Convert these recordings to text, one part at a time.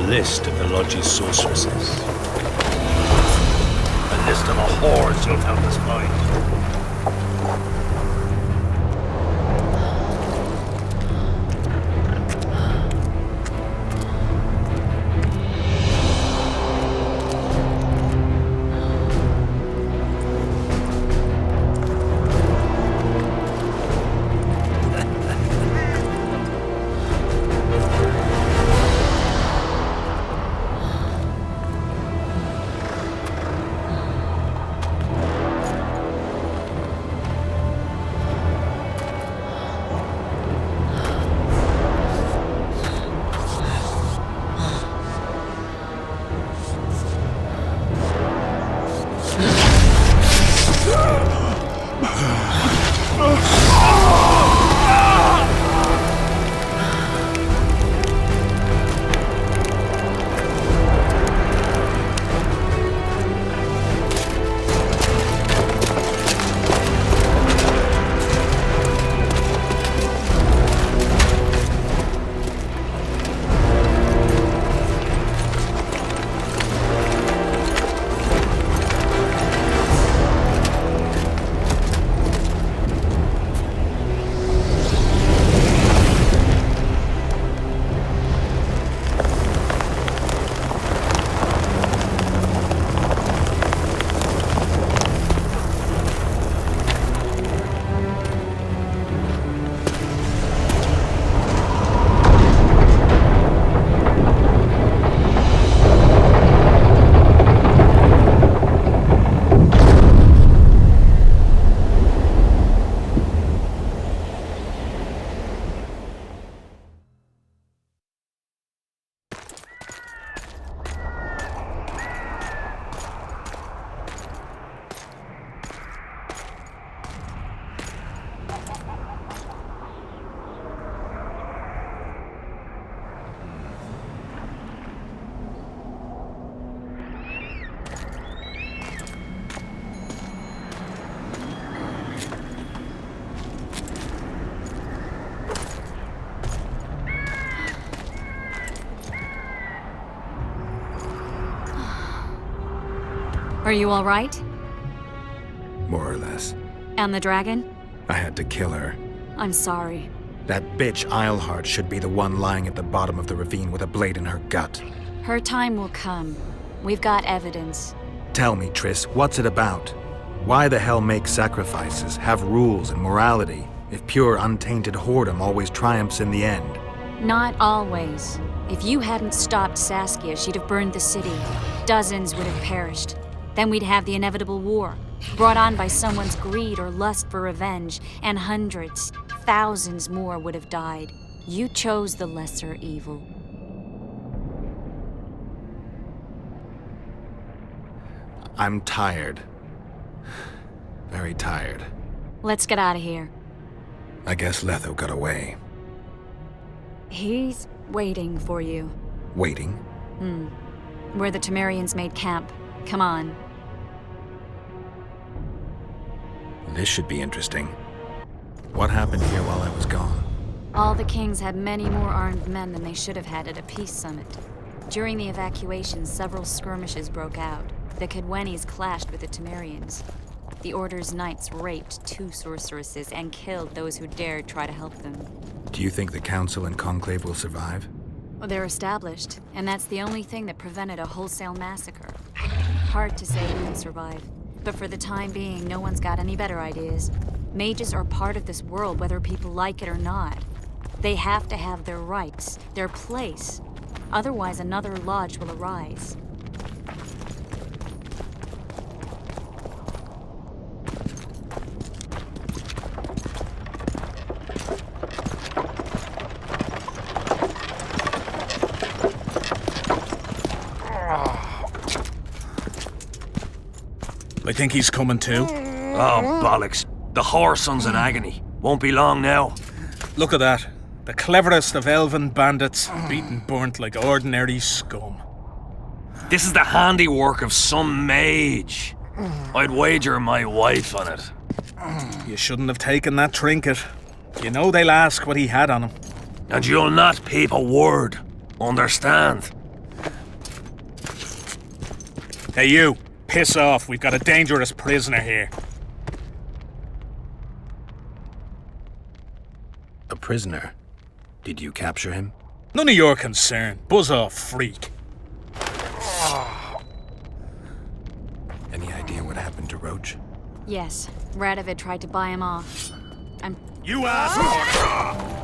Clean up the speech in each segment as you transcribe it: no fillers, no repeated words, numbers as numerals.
list of the Lodge's sorceresses. A list of the whores you'll help us find. Are you all right? More or less. And the dragon? I had to kill her. I'm sorry. That bitch Eilhart should be the one lying at the bottom of the ravine with a blade in her gut. Her time will come. We've got evidence. Tell me, Triss, what's it about? Why the hell make sacrifices, have rules and morality, if pure, untainted whoredom always triumphs in the end? Not always. If you hadn't stopped Saskia, she'd have burned the city. Dozens would have perished. Then we'd have the inevitable war, brought on by someone's greed or lust for revenge, and hundreds, thousands more would have died. You chose the lesser evil. I'm tired. Very tired. Let's get out of here. I guess Letho got away. He's waiting for you. Waiting? Where the Temerians made camp. Come on. This should be interesting. What happened here while I was gone? All the kings had many more armed men than they should have had at a peace summit. During the evacuation, several skirmishes broke out. The Cadwenis clashed with the Temerians. The Order's knights raped 2 sorceresses and killed those who dared try to help them. Do you think the Council and Conclave will survive? Well, they're established, and that's the only thing that prevented a wholesale massacre. Hard to say who will survive, but for the time being, no one's got any better ideas. Mages are part of this world, whether people like it or not. They have to have their rights, their place. Otherwise, another lodge will arise. I think he's coming too. Oh, bollocks. The whoreson's in agony. Won't be long now. Look at that. The cleverest of elven bandits, beaten burnt like ordinary scum. This is the handiwork of some mage. I'd wager my wife on it. You shouldn't have taken that trinket. You know they'll ask what he had on him. And you'll not peep a word. Understand? Hey, you. Piss off. We've got a dangerous prisoner here. A prisoner? Did you capture him? None of your concern. Buzz off, freak. Any idea what happened to Roach? Yes, Radovid tried to buy him off. You asshole!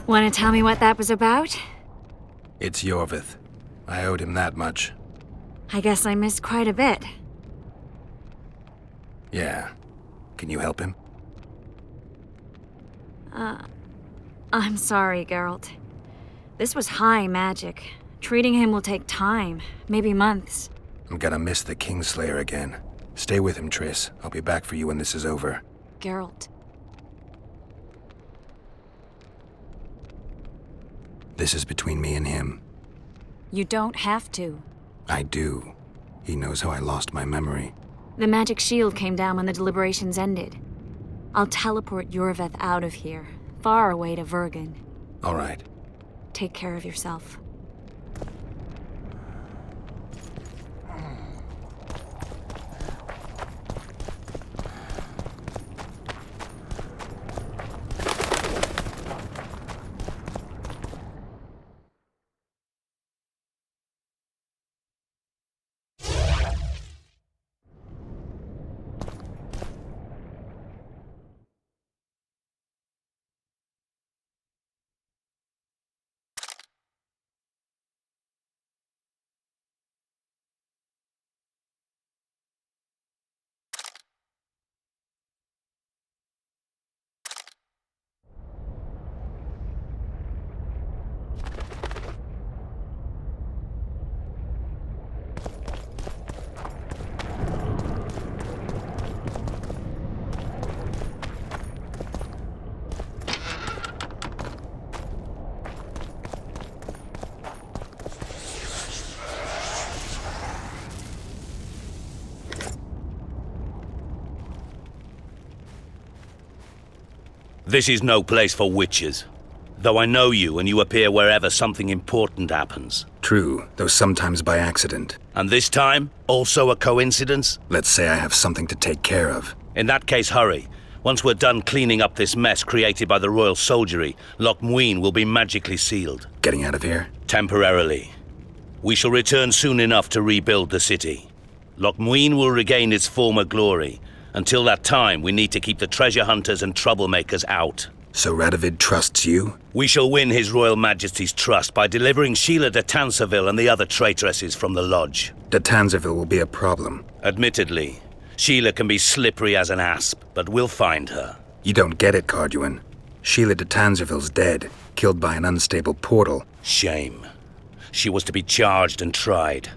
Want to tell me what that was about? It's Yorvith. I owed him that much. I guess I missed quite a bit. Yeah. Can you help him? I'm sorry, Geralt. This was high magic. Treating him will take time, maybe months. I'm gonna miss the Kingslayer again. Stay with him, Triss. I'll be back for you when this is over. Geralt. This is between me and him. You don't have to. I do. He knows how I lost my memory. The magic shield came down when the deliberations ended. I'll teleport Yorvith out of here, far away to Vergen. All right. Take care of yourself. This is no place for witches. Though I know you and you appear wherever something important happens. True, though sometimes by accident. And this time, also a coincidence? Let's say I have something to take care of. In that case, hurry. Once we're done cleaning up this mess created by the royal soldiery, Loch Muin will be magically sealed. Getting out of here? Temporarily. We shall return soon enough to rebuild the city. Loch Muin will regain its former glory. Until that time, we need to keep the treasure hunters and troublemakers out. So Radovid trusts you? We shall win His Royal Majesty's trust by delivering Sheila de Tanserville and the other traitresses from the lodge. De Tanserville will be a problem. Admittedly, Sheila can be slippery as an asp, but we'll find her. You don't get it, Carduin. Sheila de Tanserville's dead, killed by an unstable portal. Shame. She was to be charged and tried.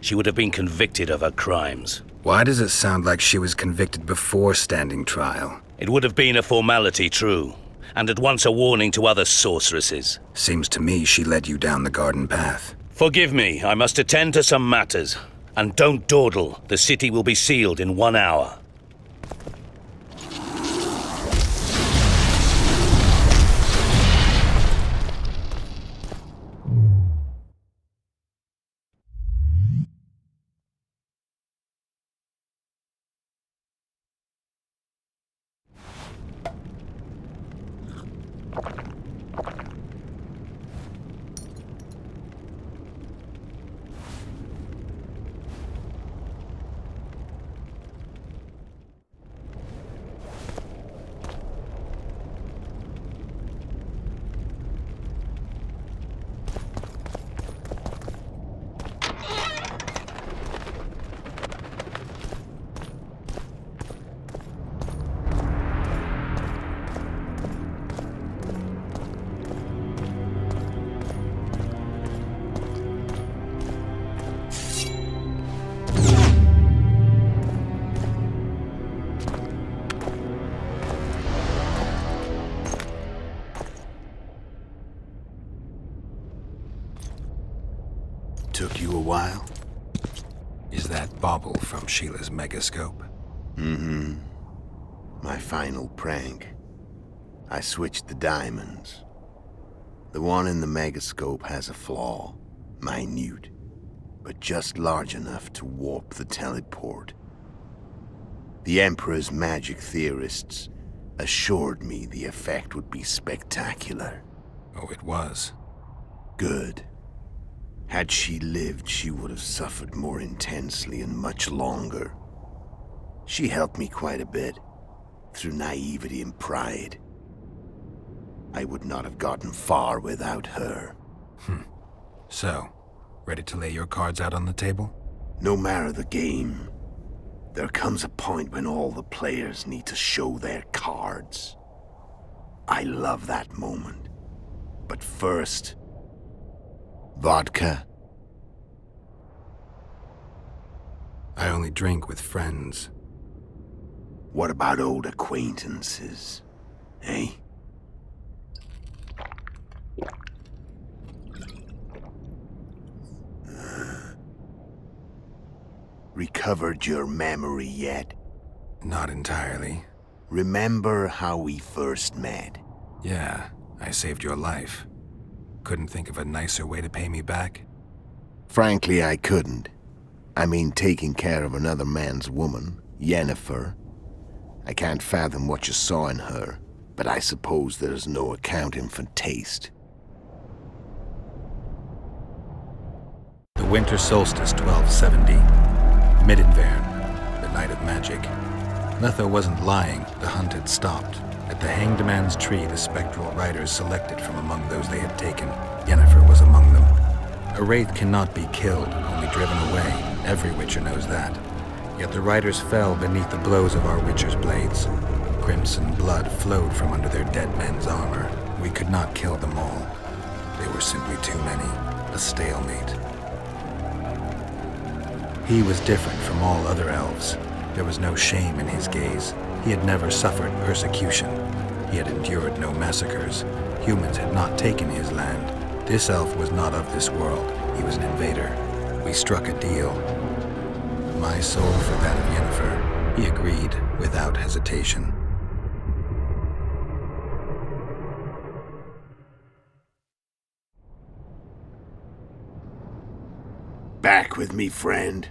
She would have been convicted of her crimes. Why does it sound like she was convicted before standing trial? It would have been a formality, true, and at once a warning to other sorceresses. Seems to me she led you down the garden path. Forgive me, I must attend to some matters. And don't dawdle, the city will be sealed in 1 hour. Took you a while? Is that bauble from Sheila's megascope? Mm-hmm. My final prank. I switched the diamonds. The one in the megascope has a flaw. Minute. But just large enough to warp the teleport. The Emperor's magic theorists assured me the effect would be spectacular. Oh, it was. Good. Had she lived, she would have suffered more intensely and much longer. She helped me quite a bit, through naivety and pride. I would not have gotten far without her. So, ready to lay your cards out on the table? No matter the game, there comes a point when all the players need to show their cards. I love that moment. But first... vodka? I only drink with friends. What about old acquaintances? Eh? Recovered your memory yet? Not entirely. Remember how we first met? Yeah, I saved your life. Couldn't think of a nicer way to pay me back? Frankly, I couldn't. I mean, taking care of another man's woman, Yennefer. I can't fathom what you saw in her, but I suppose there's no accounting for taste. The winter solstice 1270. Midinvern, the night of magic. Letho wasn't lying, the hunt had stopped. At the Hanged Man's Tree, the spectral riders selected from among those they had taken. Yennefer was among them. A wraith cannot be killed, only driven away. Every witcher knows that. Yet the riders fell beneath the blows of our witcher's blades. Crimson blood flowed from under their dead men's armor. We could not kill them all. They were simply too many. A stalemate. He was different from all other elves. There was no shame in his gaze. He had never suffered persecution. He had endured no massacres. Humans had not taken his land. This elf was not of this world. He was an invader. We struck a deal. My soul for that of Yennefer. He agreed without hesitation. Back with me, friend.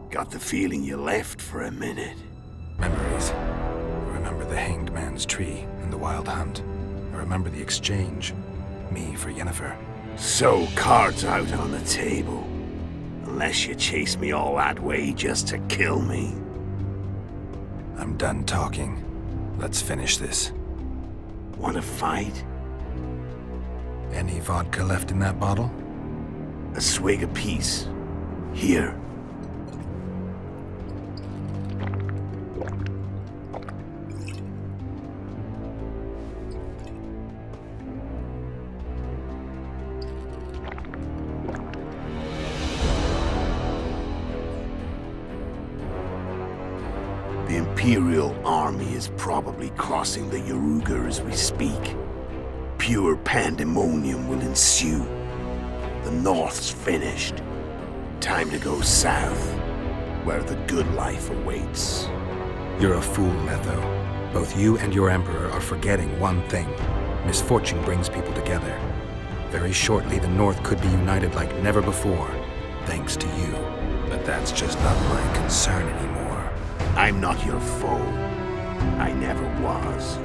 Got the feeling you left for a minute. Memories. I remember the Hanged Man's Tree and the Wild Hunt. I remember the exchange. Me for Yennefer. So, cards out on the table. Unless you chase me all that way just to kill me. I'm done talking. Let's finish this. Want to fight? Any vodka left in that bottle? A swig apiece. Here. The Imperial army is probably crossing the Yaruga as we speak. Pure pandemonium will ensue. The North's finished. Time to go south, where the good life awaits. You're a fool, Letho. Both you and your Emperor are forgetting one thing. Misfortune brings people together. Very shortly, the North could be united like never before, thanks to you. But that's just not my concern anymore. I'm not your foe. I never was.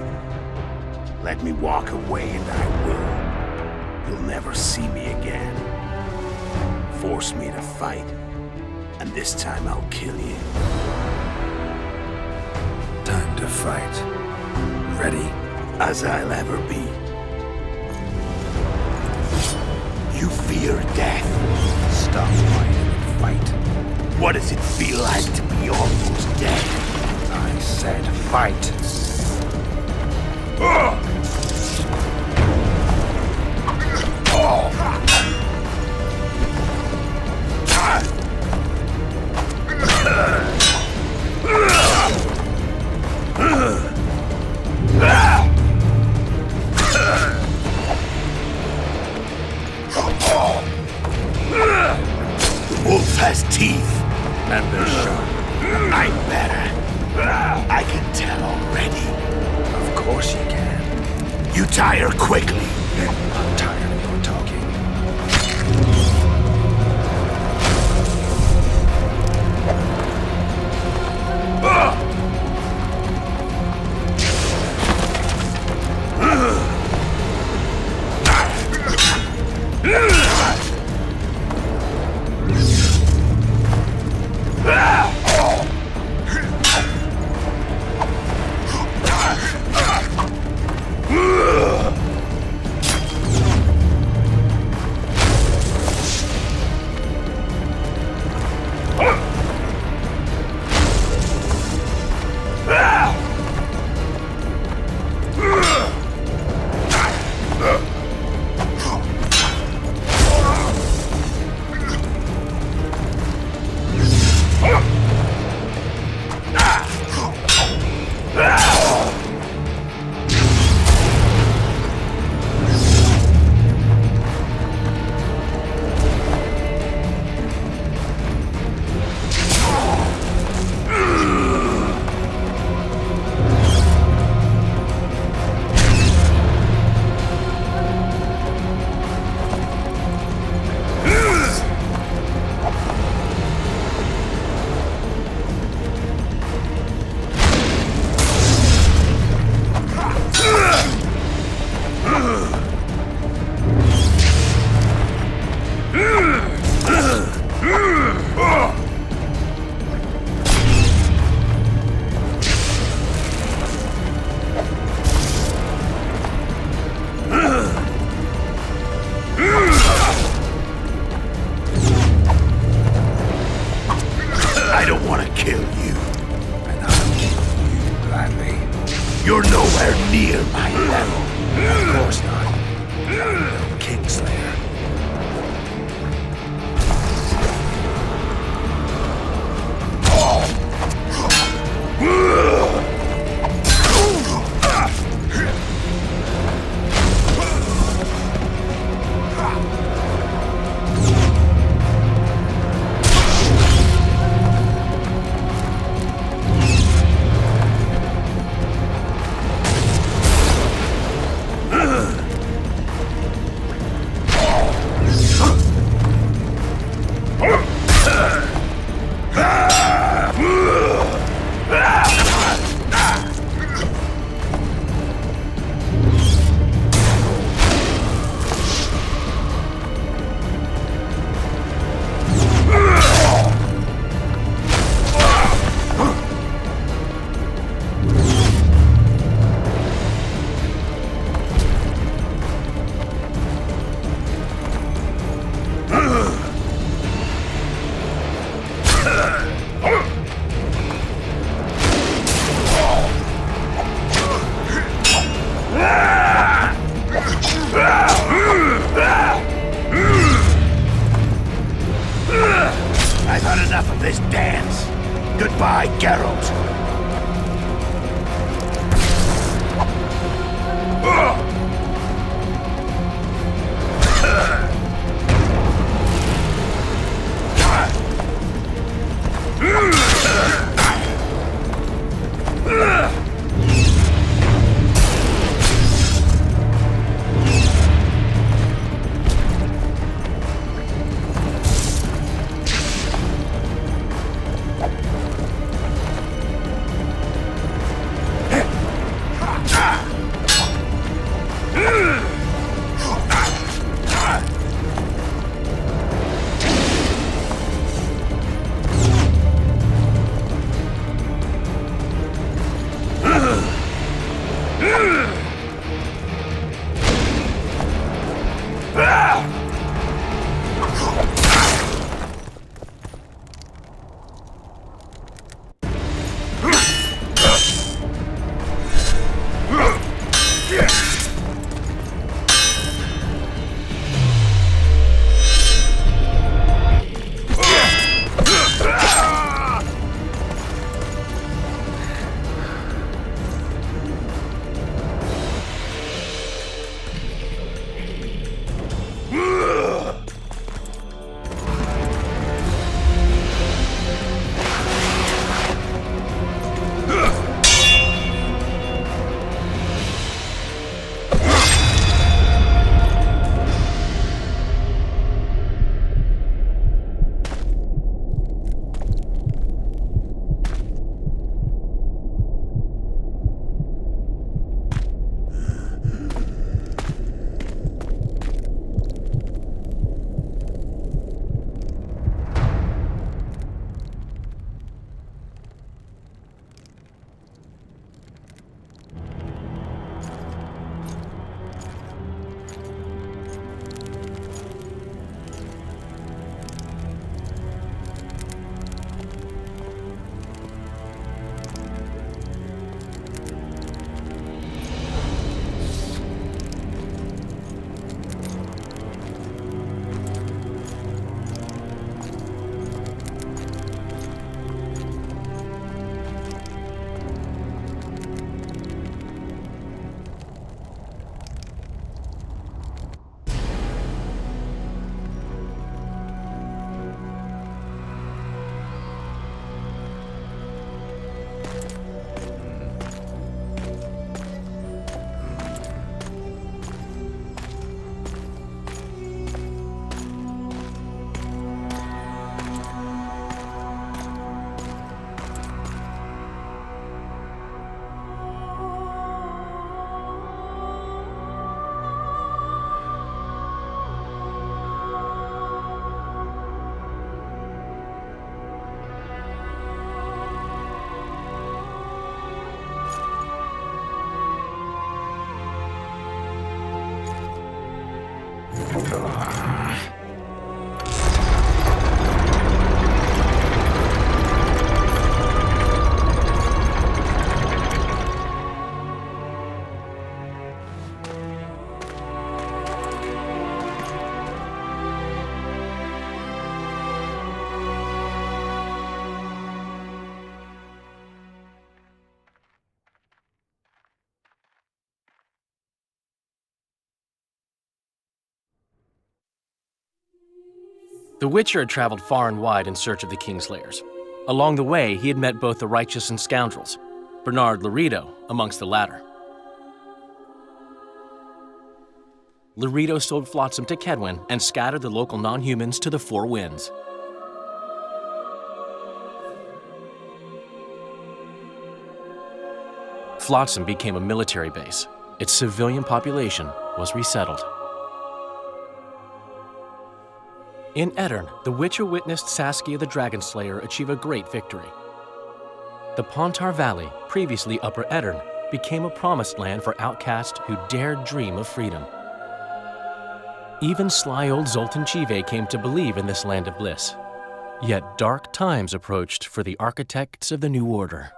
Let me walk away and I will. You'll never see me again. Force me to fight, and this time I'll kill you. Time to fight. Ready? As I'll ever be. You fear death. Stop whining and fight. What does it feel like to be almost dead? I said fight. has teeth. And they're sharp. I'm better. I can tell already. Of course you can. You tire quickly. I'm tired of your talking. I don't want to kill you. And I'll kill you gladly. You're nowhere near my level. Of course not. I'm no Kingslayer. I've had enough of this dance. Goodbye, Geralt. The Witcher had traveled far and wide in search of the Kingslayers. Along the way, he had met both the righteous and scoundrels, Bernard Laredo amongst the latter. Laredo sold Flotsam to Kedwin and scattered the local non-humans to the four winds. Flotsam became a military base. Its civilian population was resettled. In Edirn, the Witcher witnessed Saskia the Dragonslayer achieve a great victory. The Pontar Valley, previously Upper Edirn, became a promised land for outcasts who dared dream of freedom. Even sly old Zoltan Chive came to believe in this land of bliss. Yet dark times approached for the architects of the New Order.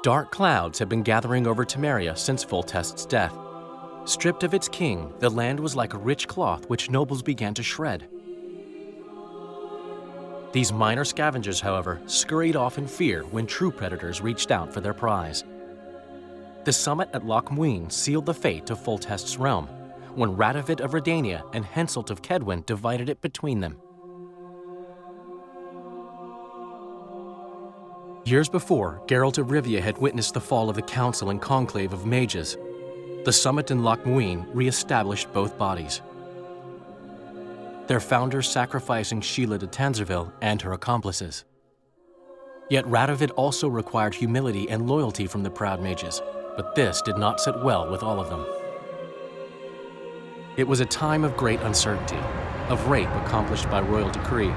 Dark clouds had been gathering over Temeria since Foltest's death. Stripped of its king, the land was like a rich cloth which nobles began to shred. These minor scavengers, however, scurried off in fear when true predators reached out for their prize. The summit at Loch Muin sealed the fate of Foltest's realm, when Radovid of Redania and Henselt of Kedwin divided it between them. Years before, Geralt of Rivia had witnessed the fall of the Council and Conclave of Mages. The summit in Loch Muin re-established both bodies, their founders sacrificing Sheila de Tanzerville and her accomplices. Yet Radovid also required humility and loyalty from the proud mages, but this did not sit well with all of them. It was a time of great uncertainty, of rape accomplished by royal decree.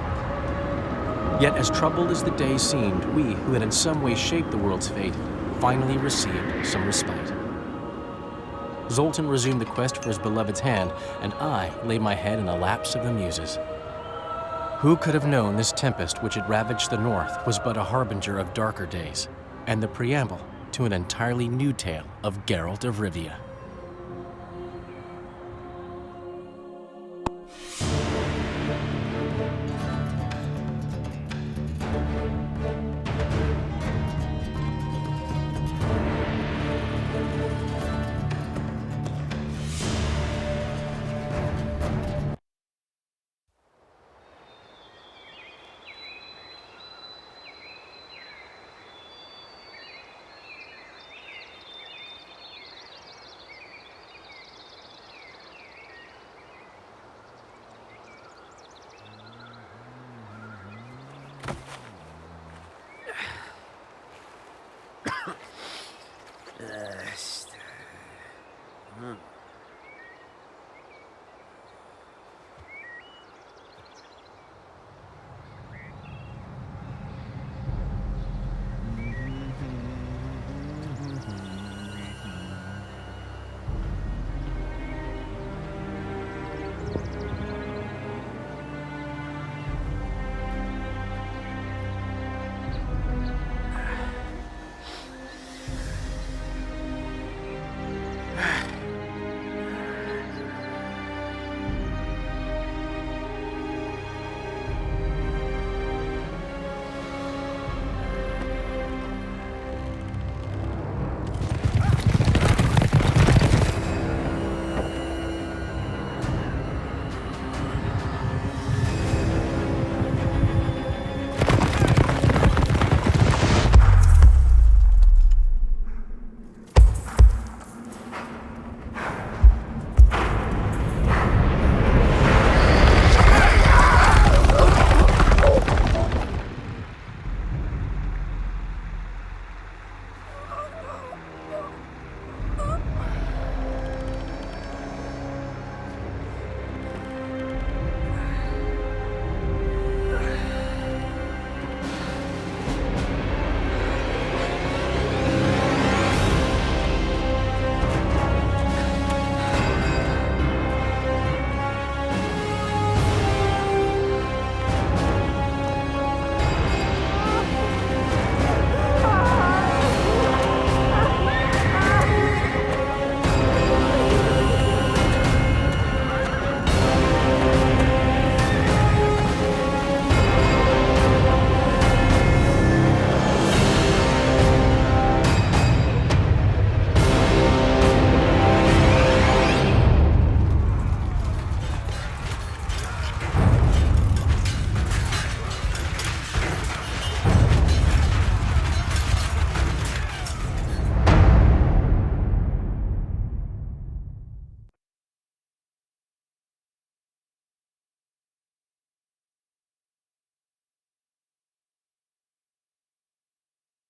Yet as troubled as the days seemed, we, who had in some way shaped the world's fate, finally received some respite. Zoltan resumed the quest for his beloved's hand, and I laid my head in the laps of the muses. Who could have known this tempest which had ravaged the north was but a harbinger of darker days, and the preamble to an entirely new tale of Geralt of Rivia?